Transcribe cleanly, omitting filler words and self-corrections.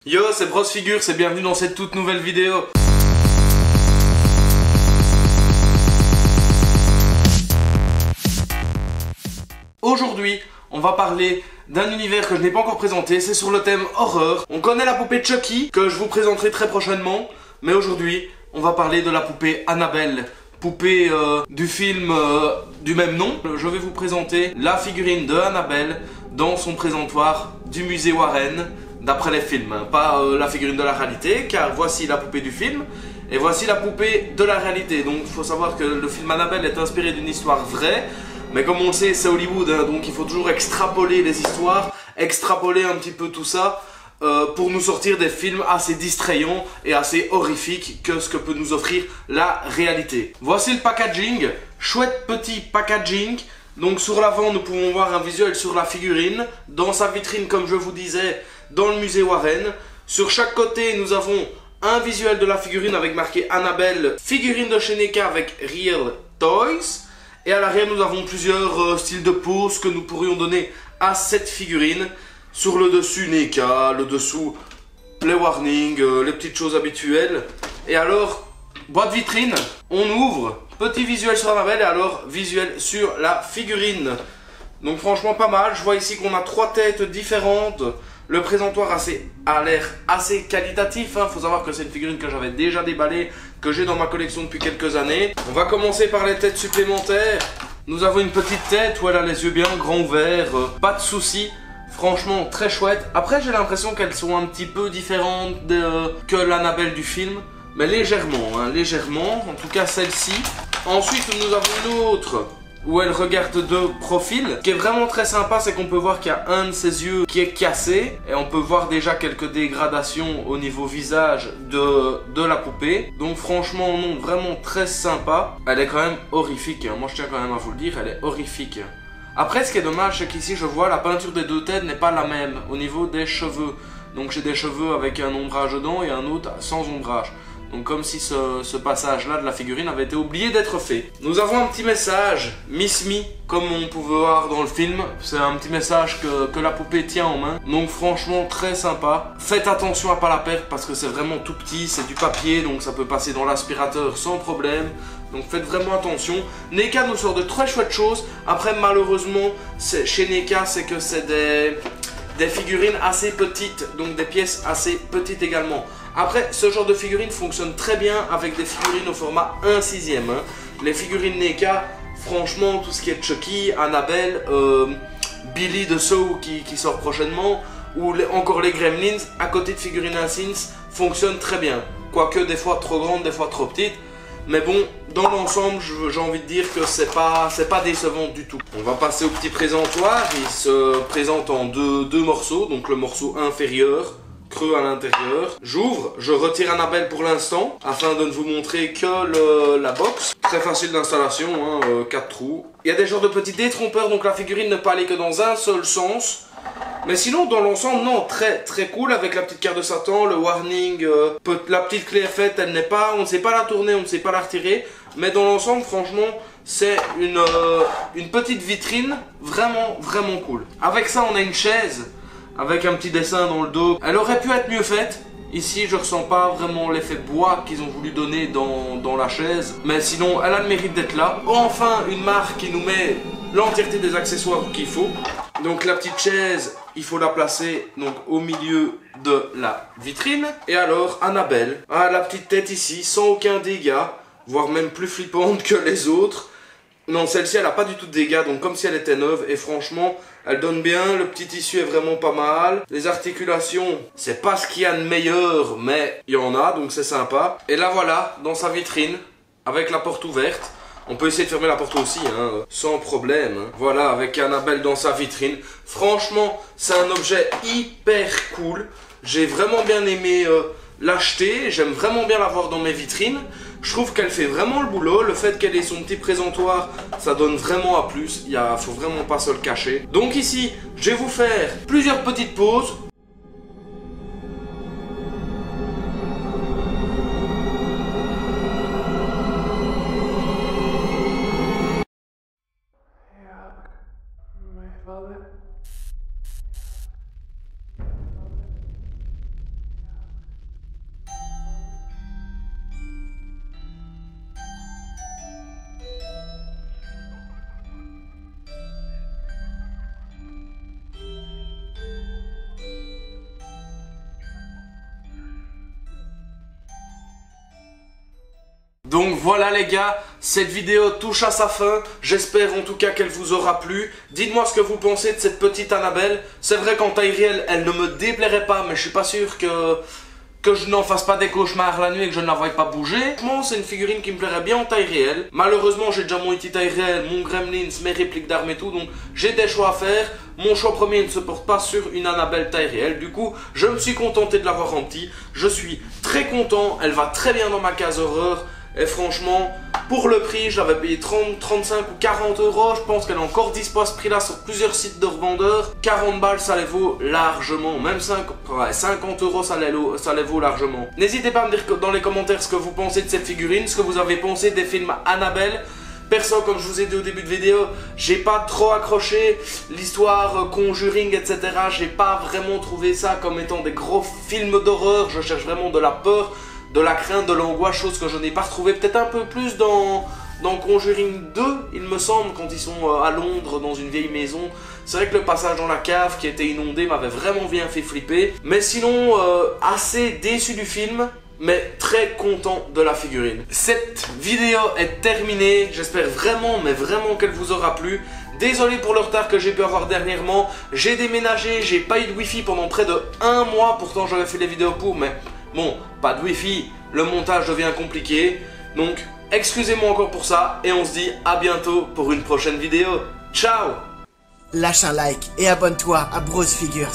Yo, c'est Bros Figure, c'est bienvenue dans cette toute nouvelle vidéo. Aujourd'hui, on va parler d'un univers que je n'ai pas encore présenté, c'est sur le thème horreur. On connaît la poupée Chucky, que je vous présenterai très prochainement, mais aujourd'hui, on va parler de la poupée Annabelle, poupée du film du même nom. Je vais vous présenter la figurine de Annabelle dans son présentoir du musée Warren, d'après les films, hein. Pas la figurine de la réalité, car voici la poupée du film, et voici la poupée de la réalité. Donc il faut savoir que le film Annabelle est inspiré d'une histoire vraie, mais comme on le sait, c'est Hollywood, hein, donc il faut toujours extrapoler les histoires, extrapoler un petit peu tout ça, pour nous sortir des films assez distrayants et assez horrifiques que ce que peut nous offrir la réalité. Voici le packaging, chouette petit packaging. Donc sur l'avant, nous pouvons voir un visuel sur la figurine, dans sa vitrine comme je vous disais, dans le musée Warren. Sur chaque côté, nous avons un visuel de la figurine avec marqué Annabelle, figurine de chez NECA avec Real Toys. Et à l'arrière, nous avons plusieurs styles de pose que nous pourrions donner à cette figurine. Sur le dessus, NECA, le dessous, les warnings, les petites choses habituelles. Et alors, boîte vitrine, on ouvre, petit visuel sur Annabelle et alors visuel sur la figurine. Donc franchement pas mal, je vois ici qu'on a 3 têtes différentes. Le présentoir a l'air assez qualitatif, hein. Faut savoir que c'est une figurine que j'avais déjà déballée, que j'ai dans ma collection depuis quelques années. On va commencer par les têtes supplémentaires. Nous avons une petite tête où elle a les yeux bien grands ouverts, pas de soucis. Franchement très chouette. Après j'ai l'impression qu'elles sont un petit peu différentes que l'Annabelle du film, mais légèrement, hein, légèrement, en tout cas celle-ci. Ensuite nous avons une autre où elle regarde de profil. Ce qui est vraiment très sympa, c'est qu'on peut voir qu'il y a un de ses yeux qui est cassé. Et on peut voir déjà quelques dégradations au niveau visage de la poupée. Donc franchement, non, vraiment très sympa. Elle est quand même horrifique, hein. Moi je tiens quand même à vous le dire, elle est horrifique. Après, ce qui est dommage, c'est qu'ici, je vois la peinture des deux têtes n'est pas la même au niveau des cheveux. Donc j'ai des cheveux avec un ombrage dedans et un autre sans ombrage. Donc comme si ce passage-là de la figurine avait été oublié d'être fait. Nous avons un petit message, Miss Me, comme on pouvait voir dans le film. C'est un petit message que la poupée tient en main. Donc franchement très sympa. Faites attention à pas la perdre parce que c'est vraiment tout petit, c'est du papier, donc ça peut passer dans l'aspirateur sans problème. Donc faites vraiment attention. NECA nous sort de très chouettes choses. Après malheureusement, chez NECA, c'est que c'est des figurines assez petites, donc des pièces assez petites également. Après, ce genre de figurine fonctionne très bien avec des figurines au format 1/6. Hein. Les figurines NECA, franchement, tout ce qui est Chucky, Annabelle, Billy de Saw qui sort prochainement, ou encore les Gremlins, à côté de figurines 1/6, fonctionnent très bien. Quoique des fois trop grandes, des fois trop petites. Mais bon, dans l'ensemble, j'ai envie de dire que c'est pas décevant du tout. On va passer au petit présentoir. Il se présente en deux morceaux. Donc le morceau inférieur, creux à l'intérieur. J'ouvre, je retire Annabelle pour l'instant, afin de ne vous montrer que la box. Très facile d'installation, hein, 4 trous. Il y a des genres de petits détrompeurs, donc la figurine ne peut aller que dans un seul sens. Mais sinon, dans l'ensemble, non, très très cool, avec la petite carte de Satan, le warning, la petite clé est faite, elle n'est pas, on ne sait pas la tourner, on ne sait pas la retirer. Mais dans l'ensemble, franchement, c'est une petite vitrine vraiment vraiment cool. Avec ça, on a une chaise, avec un petit dessin dans le dos. Elle aurait pu être mieux faite. Ici, je ressens pas vraiment l'effet bois qu'ils ont voulu donner dans la chaise. Mais sinon, elle a le mérite d'être là. Enfin, une marque qui nous met l'entièreté des accessoires qu'il faut. Donc la petite chaise, il faut la placer donc au milieu de la vitrine. Et alors, Annabelle a la petite tête ici, sans aucun dégât, voire même plus flippante que les autres. Non, celle-ci, elle n'a pas du tout de dégâts, donc comme si elle était neuve. Et franchement, elle donne bien, le petit tissu est vraiment pas mal. Les articulations, c'est pas ce qu'il y a de meilleur, mais il y en a, donc c'est sympa. Et là, voilà, dans sa vitrine, avec la porte ouverte. On peut essayer de fermer la porte aussi, hein, sans problème. Hein. Voilà, avec Annabelle dans sa vitrine. Franchement, c'est un objet hyper cool. J'ai vraiment bien aimé l'acheter. J'aime vraiment bien l'avoir dans mes vitrines. Je trouve qu'elle fait vraiment le boulot. Le fait qu'elle ait son petit présentoir, ça donne vraiment à plus. Faut vraiment pas se le cacher. Donc ici, je vais vous faire plusieurs petites pauses. Donc voilà les gars, cette vidéo touche à sa fin, j'espère en tout cas qu'elle vous aura plu. Dites-moi ce que vous pensez de cette petite Annabelle. C'est vrai qu'en taille réelle, elle ne me déplairait pas, mais je suis pas sûr que je n'en fasse pas des cauchemars la nuit et que je ne la voie pas bouger. Franchement, c'est une figurine qui me plairait bien en taille réelle. Malheureusement, j'ai déjà mon E.T. taille réelle, mon Gremlins, mes répliques d'armes et tout, donc j'ai des choix à faire. Mon choix premier ne se porte pas sur une Annabelle taille réelle. Du coup, je me suis contenté de l'avoir en petit. Je suis très content, elle va très bien dans ma case horreur. Et franchement, pour le prix, je l'avais payé 30, 35 ou 40 euros. Je pense qu'elle est encore dispo à ce prix-là sur plusieurs sites de revendeurs. 40 balles, ça les vaut largement. Même 50 euros, ça les vaut largement. N'hésitez pas à me dire dans les commentaires ce que vous pensez de cette figurine, ce que vous avez pensé des films Annabelle. Perso, comme je vous ai dit au début de vidéo, j'ai pas trop accroché l'histoire Conjuring, etc. J'ai pas vraiment trouvé ça comme étant des gros films d'horreur. Je cherche vraiment de la peur, de la crainte, de l'angoisse, chose que je n'ai pas retrouvée. Peut-être un peu plus dans Conjuring 2, il me semble, quand ils sont à Londres, dans une vieille maison. C'est vrai que le passage dans la cave qui était inondée m'avait vraiment bien fait flipper. Mais sinon, assez déçu du film, mais très content de la figurine. Cette vidéo est terminée, j'espère vraiment, mais vraiment qu'elle vous aura plu. Désolé pour le retard que j'ai pu avoir dernièrement, j'ai déménagé, j'ai pas eu de wifi pendant près de 1 mois, pourtant j'avais fait les vidéos pour, mais bon, pas de wifi, le montage devient compliqué, donc excusez-moi encore pour ça, et on se dit à bientôt pour une prochaine vidéo. Ciao! Lâche un like et abonne-toi à Bros Figures.